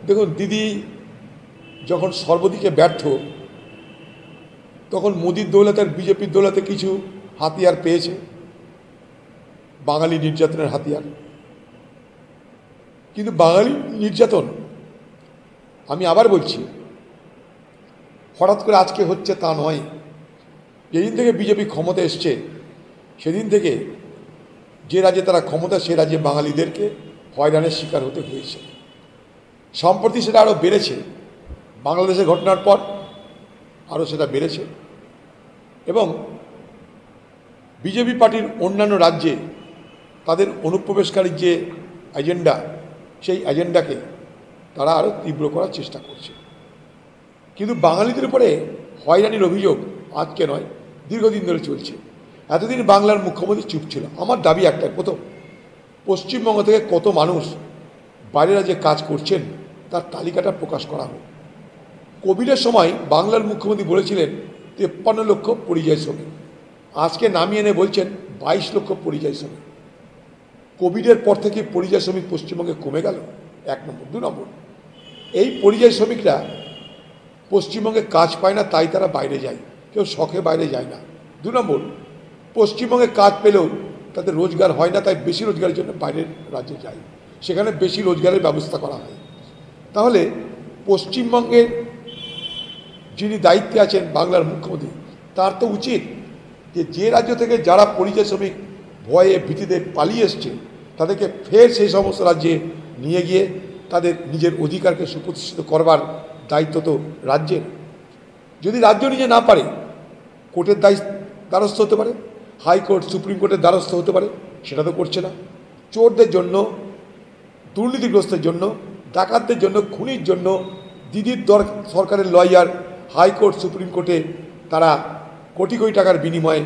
দেখুন দিদি যখন সর্বদিকে ব্যর্থ তখন মোদির দৌলতে আর বিজেপির দৌলতে কিছু হাতিয়ার পেয়েছে, বাঙালি নির্যাতনের হাতিয়ার। কিন্তু বাঙালি নির্যাতন, আমি আবার বলছি, হঠাৎ করে আজকে হচ্ছে তা নয়। যেদিন থেকে বিজেপি ক্ষমতা এসছে সেদিন থেকে যে রাজ্যে তারা ক্ষমতা, সে রাজ্যে বাঙালিদেরকে হয়রানির শিকার হতে হয়েছে। সম্প্রতি সেটা আরও বেড়েছে, বাংলাদেশের ঘটনার পর আরও সেটা বেড়েছে। এবং বিজেপি পার্টির অন্যান্য রাজ্যে তাদের অনুপ্রবেশকারীর যে এজেন্ডা, সেই এজেন্ডাকে তারা আরও তীব্র করার চেষ্টা করছে। কিন্তু বাঙালিদের উপরে হয়রানির অভিযোগ আজকে নয়, দীর্ঘদিন ধরে চলছে। এতদিন বাংলার মুখ্যমন্ত্রী চুপ ছিল। আমার দাবি একটাই, প্রথম, পশ্চিমবঙ্গ থেকে কত মানুষ বাইরের রাজ্যে কাজ করছেন তার তালিকাটা প্রকাশ করা হোক। কোভিডের সময় বাংলার মুখ্যমন্ত্রী বলেছিলেন 53 লক্ষ পরিযায়ী শ্রমিক, আজকে নামিয়ে এনে বলছেন 22 লক্ষ পরিযায়ী শ্রমিক। কোভিডের পর থেকে পরিযায়ী শ্রমিক পশ্চিমবঙ্গে কমে গেল, 1 নম্বর। 2 নম্বর, এই পরিযায়ী শ্রমিকরা পশ্চিমবঙ্গে কাজ পায় না, তাই তারা বাইরে যায়, কেউ শখে বাইরে যায় না। 2 নম্বর, পশ্চিমবঙ্গে কাজ পেলেও তাদের রোজগার হয় না, তাই বেশি রোজগারের জন্য বাইরের রাজ্যে যায়, সেখানে বেশি রোজগারের ব্যবস্থা করা হয়। তাহলে পশ্চিমবঙ্গের যিনি দায়িত্বে আছেন বাংলার মুখ্যমন্ত্রী, তার তো উচিত যে রাজ্য থেকে যারা পরিযায়ী শ্রমিক ভয়ে ভীতিতে পালিয়ে এসছে তাদেরকে ফের সেই সমস্ত রাজ্যে নিয়ে গিয়ে তাদের নিজের অধিকারকে সুপ্রতিষ্ঠিত করবার দায়িত্ব তো রাজ্যের। যদি রাজ্য নিজে না পারে, কোর্টের দ্বারস্থ হতে পারে, হাইকোর্ট, সুপ্রিম কোর্টের দ্বারস্থ হতে পারে, সেটা তো করছে না। চোরদের জন্য, দুর্নীতিগ্রস্তের জন্য, ডাকাতদের জন্য, খুনির জন্য দিদির সরকারের লয়ার হাইকোর্ট, সুপ্রিম কোর্টে তারা কোটি কোটি টাকার বিনিময়ে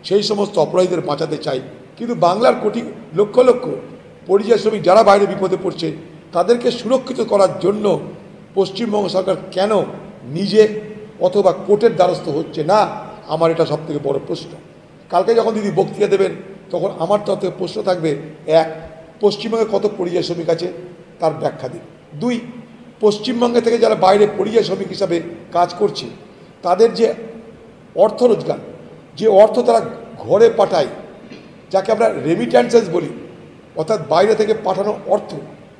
সেই সমস্ত অপরাধীদের বাঁচাতে চায়। কিন্তু বাংলার লক্ষ লক্ষ পরিযায়ী শ্রমিক যারা বাইরে বিপদে পড়ছে তাদেরকে সুরক্ষিত করার জন্য পশ্চিমবঙ্গ সরকার কেন নিজে অথবা কোর্টের দ্বারস্থ হচ্ছে না, আমার এটা সবথেকে বড় প্রশ্ন। কালকে যখন দিদি বক্তৃতা দেবেন তখন আমার তরফ থেকে প্রশ্ন থাকবে, 1, পশ্চিমবঙ্গে কত পরিযায়ী শ্রমিক আছে তার ব্যাখ্যা দিন। 2, পশ্চিমবঙ্গে থেকে যারা বাইরে পরিযায়ী শ্রমিক হিসাবে কাজ করছে তাদের যে অর্থ রোজগার, যে অর্থ তারা ঘরে পাঠায়, যাকে আমরা রেমিট্যান্সেস বলি, অর্থাৎ বাইরে থেকে পাঠানো অর্থ,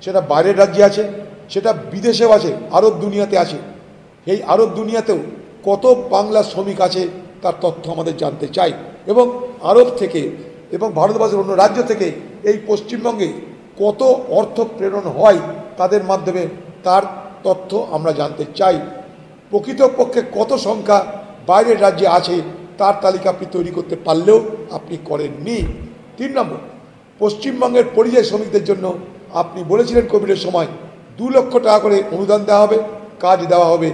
সেটা বাইরের রাজ্যে আছে, সেটা বিদেশেও আছে, আরব দুনিয়াতে আছে। এই আরব দুনিয়াতেও কত বাংলা শ্রমিক আছে তার তথ্য আমাদের জানতে চাই। এবং আরব থেকে এবং ভারতবর্ষের অন্য রাজ্য থেকে এই পশ্চিমবঙ্গে কত অর্থ প্রেরণ হয় তাদের মাধ্যমে, তার তথ্য আমরা জানতে চাই। প্রকৃতপক্ষে কত সংখ্যা বাইরের রাজ্যে আছে তার তালিকা আপনি তৈরি করতে পারলেও আপনি করেননি। 3 নম্বর, পশ্চিমবঙ্গের পরিযায়ী শ্রমিকদের জন্য আপনি বলেছিলেন কোভিডের সময় 2 লক্ষ টাকা করে অনুদান দেওয়া হবে, কাজ দেওয়া হবে।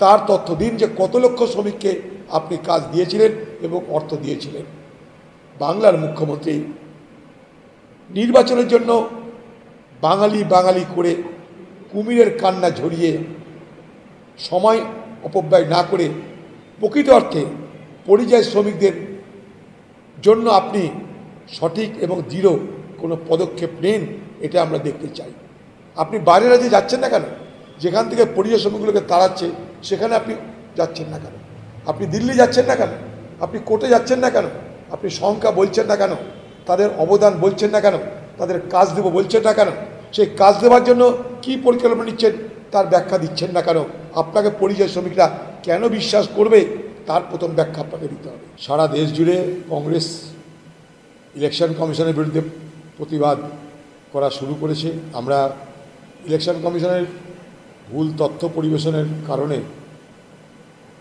তার তথ্য দিন যে কত লক্ষ শ্রমিককে আপনি কাজ দিয়েছিলেন এবং অর্থ দিয়েছিলেন। বাংলার মুখ্যমন্ত্রী নির্বাচনের জন্য বাঙালি বাঙালি করে কুমিরের কান্না ঝরিয়ে সময় অপব্যয় না করে প্রকৃত অর্থে পরিযায়ী শ্রমিকদের জন্য আপনি সঠিক এবং দৃঢ় কোনো পদক্ষেপ নেন, এটা আমরা দেখতে চাই। আপনি বাইরের রাজ্যে যাচ্ছেন না কেন? যেখান থেকে পরিযায়ী শ্রমিকগুলোকে তাড়াচ্ছে সেখানে আপনি যাচ্ছেন না কেন? আপনি দিল্লি যাচ্ছেন না কেন? আপনি কোর্টে যাচ্ছেন না কেন? আপনি সংখ্যা বলছেন না কেন? তাদের অবদান বলছেন না কেন? তাদের কাজ দেব বলছেন না কেন? সেই কাজ দেওয়ার জন্য কী পরিকল্পনা নিচ্ছেন তার ব্যাখ্যা দিচ্ছেন না কেন? আপনাকে পরিযায়ী শ্রমিকরা কেন বিশ্বাস করবে তার প্রথম ব্যাখ্যা আপনাকে দিতে হবে। সারা দেশ জুড়ে কংগ্রেস ইলেকশন কমিশনের বিরুদ্ধে প্রতিবাদ করা শুরু করেছে। আমরা ইলেকশন কমিশনের ভুল তথ্য পরিবেশনের কারণে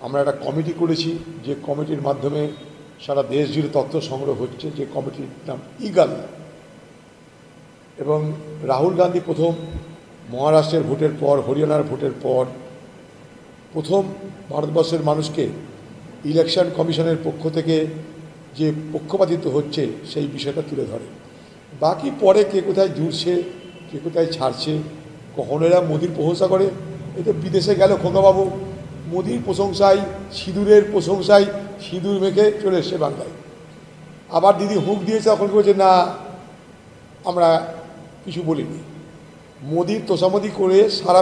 আমরা একটা কমিটি করেছি, যে কমিটির মাধ্যমে সারা দেশ জুড়ে তথ্য সংগ্রহ হচ্ছে, যে কমিটির নাম ইগাল। এবং রাহুল গান্ধী প্রথম মহারাষ্ট্রের ভোটের পর, হরিয়ানার ভোটের পর প্রথম ভারতবর্ষের মানুষকে ইলেকশন কমিশনের পক্ষ থেকে যে পক্ষপাতিত্ব হচ্ছে সেই বিষয়টা তুলে ধরে। বাকি পরে কে কোথায় জুড়ছে, কে কোথায় ছাড়ছে, কখনো এরা মোদির প্রশংসা করে, এ তো বিদেশে গেল খোকাবাবু, মোদির প্রশংসায়, সিঁদুরের প্রশংসায় সিঁদুর মেখে চলে এসছে বাংলায়। আবার দিদি হুঁক দিয়েছে, তখন বলছে না আমরা কিছু বলিনি। মোদির তোষামদি করে সারা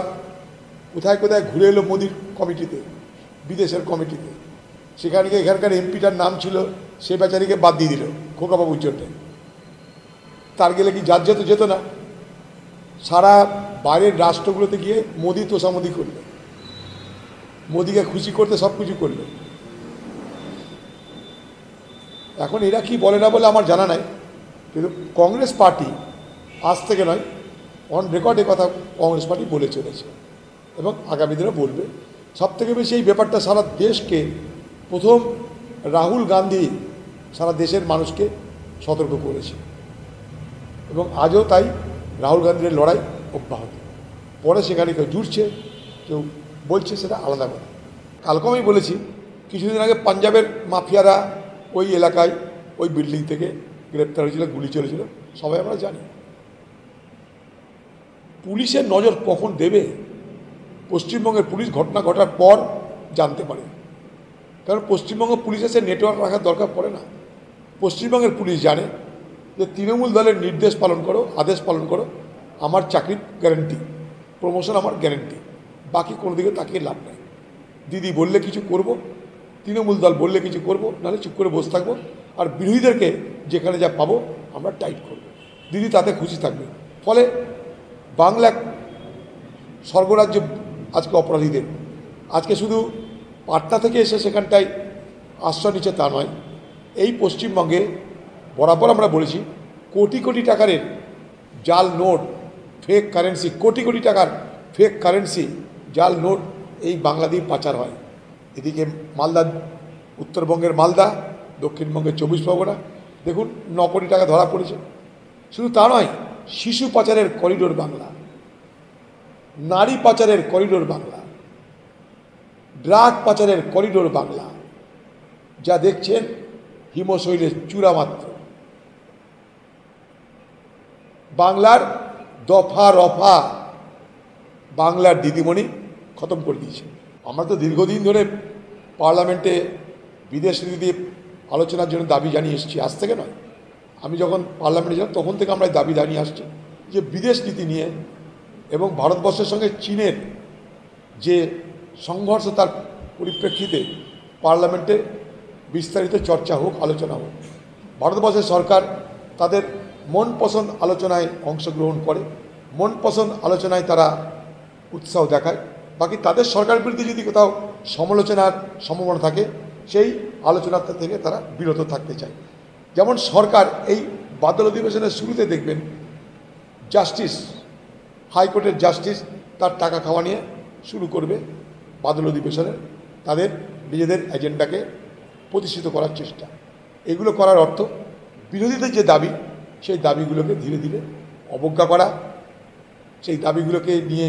কোথায় কোথায় ঘুরে এলো মোদির কমিটিতে, বিদেশের কমিটিতে। সেখানে এখানকার এমপিটার নাম ছিল, সে বেচারিকে বাদ দিয়ে দিল খোকাবাবুর জন্যে। তার গেলে কি যার যেত না? সারা বাইরের রাষ্ট্রগুলোতে গিয়ে মোদি তোষামোদি করলো, মোদিকে খুশি করতে সব কিছু করলো। এখন এরা কি বলে না বলে আমার জানা নাই, কিন্তু কংগ্রেস পার্টি আজ থেকে নয়, অন রেকর্ডে কথা কংগ্রেস পার্টি বলে চলেছে এবং আগামী দিনে বলবে। সবথেকে বেশি এই ব্যাপারটা সারা দেশকে, প্রথম রাহুল গান্ধী সারা দেশের মানুষকে সতর্ক করেছে এবং আজও তাই রাহুল গান্ধীর লড়াই অব্যাহত। পরে সেখানে কেউ জুড়ছে, কেউ বলছে, সেটা আলাদা কথা। কালকে আমি বলেছি, কিছুদিন আগে পাঞ্জাবের মাফিয়ারা ওই এলাকায় ওই বিল্ডিং থেকে গ্রেপ্তার হয়েছিল, গুলি চলেছিল, সবাই আমরা জানি। পুলিশের নজর কখন দেবে? পশ্চিমবঙ্গের পুলিশ ঘটনা ঘটার পর জানতে পারে, কারণ পশ্চিমবঙ্গ পুলিশের সে নেটওয়ার্ক রাখার দরকার পড়ে না। পশ্চিমবঙ্গের পুলিশ জানে যে তৃণমূল দলের নির্দেশ পালন করো, আদেশ পালন করো, আমার চাকরির গ্যারেন্টি, প্রমোশন আমার গ্যারেন্টি, বাকি কোনো দিকে তাকিয়ে লাভ নেই। দিদি বললে কিছু করব, তৃণমূল দল বললে কিছু করব, নাহলে চুপ করে বসে থাকবো, আর বিরোধীদেরকে যেখানে যা পাবো আমরা টাইট করব। দিদি তাতে খুশি থাকবে। ফলে বাংলা স্বর্গরাজ্য আজকে অপরাধীদের। আজকে শুধু পাটনা থেকে এসে সেখানটায় আশ্রয় নিচ্ছে তা নয়, এই পশ্চিমবঙ্গে বরাবর আমরা বলেছি কোটি কোটি টাকার জাল note, fake currency, crore crore টাকার ফেক কারেন্সি, জাল নোট এই বাংলা দিয়ে পাচার হয়। এদিকে মালদা, উত্তরবঙ্গের মালদা, দক্ষিণবঙ্গের 24 পরগনা, দেখুন 9 কোটি টাকা ধরা পড়েছে। শুধু তা নয়, শিশু পাচারের করিডোর বাংলা, নারী পাচারের করিডোর বাংলা, ড্রাগ পাচারের করিডোর বাংলা। যা দেখছেন হিমশৈলের চূড়া মাত্র। বাংলার দফা রফা বাংলার দিদিমণি খতম করে দিয়েছে। আমরা তো দীর্ঘদিন ধরে পার্লামেন্টে বিদেশ নীতি দিয়ে আলোচনার জন্য দাবি জানিয়ে এসেছি, আজ থেকে নয়। আমি যখন পার্লামেন্টে ছিলাম তখন থেকে আমরা দাবি জানিয়ে আসছি যে বিদেশ নীতি নিয়ে এবং ভারতবর্ষের সঙ্গে চীনের যে সংঘর্ষ, তার পরিপ্রেক্ষিতে পার্লামেন্টে বিস্তারিত চর্চা হোক, আলোচনা হোক। ভারতবর্ষের সরকার তাদের মন পছন্দ আলোচনায় অংশগ্রহণ করে, মন পছন্দ আলোচনায় তারা উৎসাহ দেখায়। বাকি তাদের সরকার বিরুদ্ধে যদি কোথাও সমালোচনার সম্ভাবনা থাকে, সেই আলোচনা থেকে তারা বিরত থাকতে চায়। যেমন সরকার এই বাদল অধিবেশনের শুরুতে দেখবেন জাস্টিস, হাইকোর্টের জাস্টিস তার টাকা খাওয়া নিয়ে শুরু করবে বাদল অধিবেশনে তাদের নিজেদের এজেন্ডাকে প্রতিষ্ঠিত করার চেষ্টা। এগুলো করার অর্থ বিরোধীদের যে দাবি, সেই দাবিগুলোকে ধীরে ধীরে অবজ্ঞা করা, সেই দাবিগুলোকে নিয়ে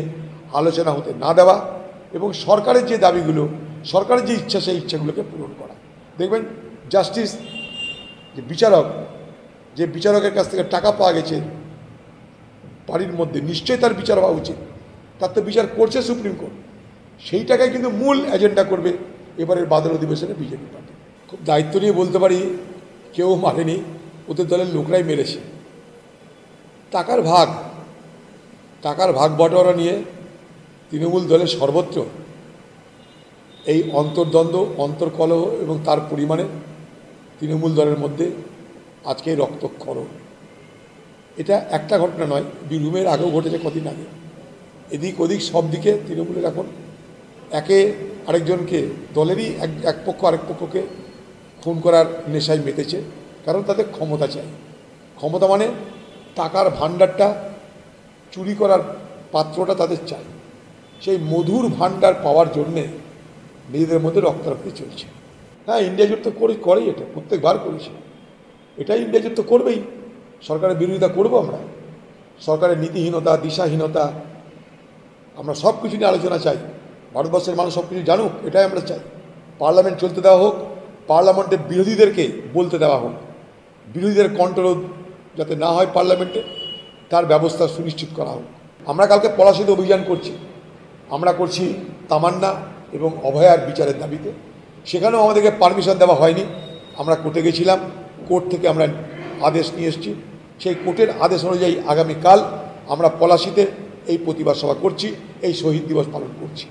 আলোচনা হতে না দেওয়া এবং সরকারের যে দাবিগুলো, সরকারের যে ইচ্ছা, সেই ইচ্ছাগুলোকে পূরণ করা। দেখবেন জাস্টিস, যে বিচারক, যে বিচারকের কাছ থেকে টাকা পাওয়া গেছে বাড়ির মধ্যে, নিশ্চয়ই তার বিচার হওয়া উচিত। তার তো বিচার করছে সুপ্রিম কোর্ট, সেই টাকায় কিন্তু মূল এজেন্ডা করবে এবারের বাদল অধিবেশনে বিজেপি পার্টি। খুব দায়িত্ব নিয়ে বলতে পারি, কেউ মারেনি, ওদের দলের লোকরাই মেরেছে। টাকার ভাগ বটোয়ারা নিয়ে তৃণমূল দলের সর্বত্র এই অন্তর্দ্বন্দ্ব, অন্তর্কলহ এবং তার পরিমাণে তৃণমূল দলের মধ্যে আজকে রক্তক্ষরণ। এটা একটা ঘটনা নয়, বীরভূমের আগেও ঘটেছে কদিন আগে। এদিক ওদিক সব দিকে তৃণমূলের এখন একে আরেকজনকে, দলেরই এক পক্ষ আরেক পক্ষকে খুন করার নেশায় মেতেছে, কারণ তাদের ক্ষমতা চাই। ক্ষমতা মানে টাকার ভাণ্ডারটা, চুরি করার পাত্রটা তাদের চাই। সেই মধুর ভাণ্ডার পাওয়ার জন্যে নিজেদের মধ্যে রক্তারক্তি চলছে। হ্যাঁ, ইন্ডিয়া জোট তো করেই, এটা প্রত্যেকবার করেছে, এটাই ইন্ডিয়া জোট তো করবেই। সরকারের বিরোধিতা করবো আমরা, সরকারের নীতিহীনতা, দিশাহীনতা, আমরা সব কিছু নিয়ে আলোচনা চাই। ভারতবর্ষের মানুষ সব কিছু জানুক, এটাই আমরা চাই। পার্লামেন্ট চলতে দেওয়া হোক, পার্লামেন্টে বিরোধীদেরকে বলতে দেওয়া হোক, বিরোধীদের কণ্ঠরোধ যাতে না হয় পার্লামেন্টে, তার ব্যবস্থা সুনিশ্চিত করা হোক। আমরা কালকে পলাশীতে অভিযান করছি, আমরা করছি তামান্না এবং অভয়ার বিচারের দাবিতে। সেখানেও আমাদেরকে পারমিশন দেওয়া হয়নি। আমরা কোর্টে গেছিলাম, কোর্ট থেকে আমরা আদেশ নিয়ে এসেছি। সেই কোর্টের আদেশ অনুযায়ী আগামীকাল আমরা পলাশীতে এই প্রতিবাদ সভা করছি এই শহীদ দিবস পালন করছি।